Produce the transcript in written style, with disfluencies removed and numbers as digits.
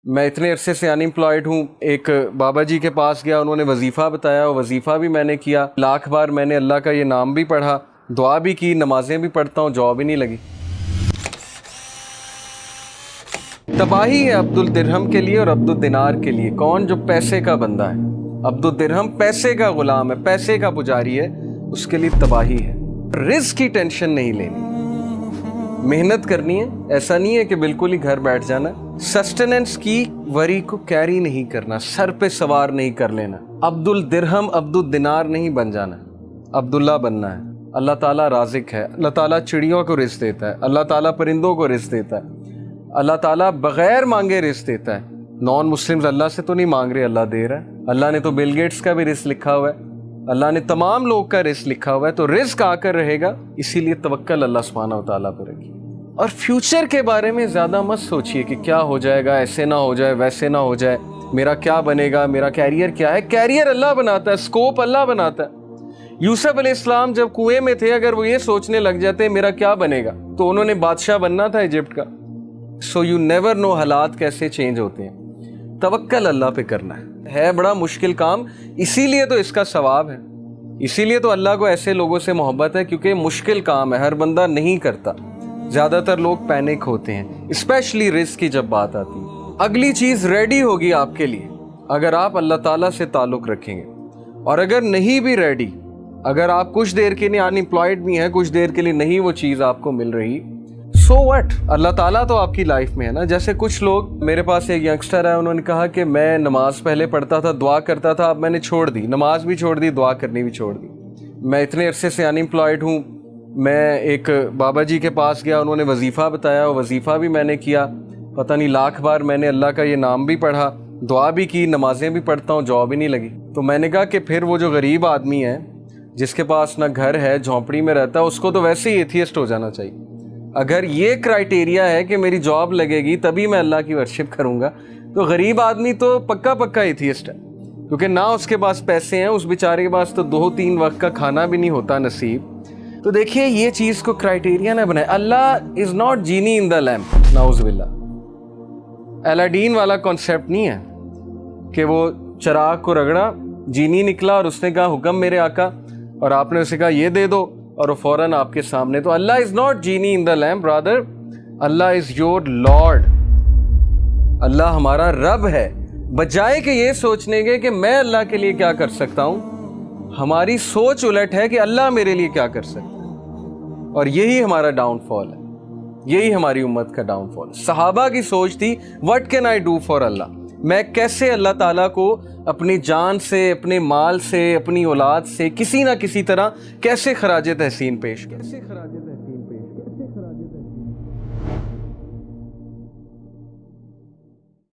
میں اتنے عرصے سے انمپلائڈ ہوں. ایک بابا جی کے پاس گیا, انہوں نے وظیفہ بتایا, وظیفہ بھی میں نے کیا, لاکھ بار میں نے اللہ کا یہ نام بھی پڑھا, دعا بھی کی, نمازیں بھی پڑھتا ہوں, جاب ہی نہیں لگی. تباہی ہے عبد الدرہم کے لیے اور عبد الدینار کے لیے. کون؟ جو پیسے کا بندہ ہے. عبد الدرہم پیسے کا غلام ہے, پیسے کا پجاری ہے, اس کے لیے تباہی ہے. رزق کی ٹینشن نہیں لینی, محنت کرنی ہے. ایسا نہیں ہے کہ بالکل ہی گھر بیٹھ جانا. سسٹیننس کی وری کو کیری نہیں کرنا, سر پہ سوار نہیں کر لینا. عبد الدرہم عبد الدینار نہیں بن جانا, عبداللہ بننا ہے. اللہ تعالیٰ رازق ہے, اللہ تعالیٰ چڑیوں کو رزق دیتا ہے, اللہ تعالیٰ پرندوں کو رزق دیتا ہے, اللہ تعالیٰ بغیر مانگے رزق دیتا ہے. نان مسلمز اللہ سے تو نہیں مانگ رہے, اللہ دے رہا ہے. اللہ نے تو بل گیٹس کا بھی رزق لکھا ہوا ہے, اللہ نے تمام لوگ کا رزق لکھا ہوا ہے, تو رزق آ کر رہے گا. اسی لیے توکل اللہ سبحانہ و تعالیٰ پہ رکھیے. اور فیوچر کے بارے میں زیادہ مت سوچئے کہ کیا ہو جائے گا, ایسے نہ ہو جائے, ویسے نہ ہو جائے, میرا کیا بنے گا, میرا کیریئر کیا ہے. کیریئر اللہ بناتا ہے, اسکوپ اللہ بناتا ہے. یوسف علیہ السلام جب کنویں میں تھے, اگر وہ یہ سوچنے لگ جاتے میرا کیا بنے گا, تو انہوں نے بادشاہ بننا تھا ایجپٹ کا. سو یو نیور نو حالات کیسے چینج ہوتے ہیں. توکل اللہ پہ کرنا ہے بڑا مشکل کام. اسی لیے تو اس کا ثواب ہے, اسی لیے تو اللہ کو ایسے لوگوں سے محبت ہے, کیونکہ مشکل کام ہے, ہر بندہ نہیں کرتا. زیادہ تر لوگ پینک ہوتے ہیں, اسپیشلی رزق کی جب بات آتی ہے. اگلی چیز ریڈی ہوگی آپ کے لیے اگر آپ اللہ تعالیٰ سے تعلق رکھیں گے. اور اگر نہیں بھی ریڈی, اگر آپ کچھ دیر کے لیے انمپلائڈ بھی ہیں, کچھ دیر کے لیے نہیں وہ چیز آپ کو مل رہی, سو وٹ, اللہ تعالیٰ تو آپ کی لائف میں ہے نا. جیسے کچھ لوگ, میرے پاس ایک ینگسٹر ہے, انہوں نے کہا کہ میں نماز پہلے پڑھتا تھا, دعا کرتا تھا, اب میں نے چھوڑ دی, نماز بھی چھوڑ دی, دعا کرنی بھی چھوڑ دی. میں اتنے عرصے سے انمپلائڈ ہوں. میں ایک بابا جی کے پاس گیا, انہوں نے وظیفہ بتایا, وظیفہ بھی میں نے کیا, پتہ نہیں لاکھ بار میں نے اللہ کا یہ نام بھی پڑھا, دعا بھی کی, نمازیں بھی پڑھتا ہوں, جاب ہی نہیں لگی. تو میں نے کہا کہ پھر وہ جو غریب آدمی ہے جس کے پاس نہ گھر ہے, جھونپڑی میں رہتا ہے, اس کو تو ویسے ہی ایتھیسٹ ہو جانا چاہیے. اگر یہ کرائٹیریا ہے کہ میری جاب لگے گی تبھی میں اللہ کی ورشپ کروں گا, تو غریب آدمی تو پکا ایتھیسٹ ہے, کیونکہ نہ اس کے پاس پیسے ہیں, اس بیچارے کے پاس تو 2-3 وقت کا کھانا بھی نہیں ہوتا نصیب. تو دیکھیے یہ چیز کو کرائٹیریا نہ بنائے. اللہ is not genie in the lamp, نعوذ باللہ. الاڈین والا کانسیپٹ نہیں ہے کہ وہ چراغ کو رگڑا, جینی نکلا اور اس نے کہا حکم میرے آقا, اور آپ نے اسے کہا یہ دے دو, اور وہ فوراً آپ کے سامنے. تو Allah is not genie in the lamp, brother, Allah is your lord. اللہ ہمارا رب ہے. بجائے کہ یہ سوچنے کے کہ میں اللہ کے لیے کیا کر سکتا ہوں, ہماری سوچ الٹ ہے کہ اللہ میرے لیے کیا کر سکتا ہے. اور یہی ہمارا ڈاؤن فال ہے, یہی ہماری امت کا ڈاؤن فال. صحابہ کی سوچ تھی what can I do for Allah, میں کیسے اللہ تعالیٰ کو اپنی جان سے, اپنے مال سے, اپنی اولاد سے, کسی نہ کسی طرح کیسے خراج تحسین پیش کروں.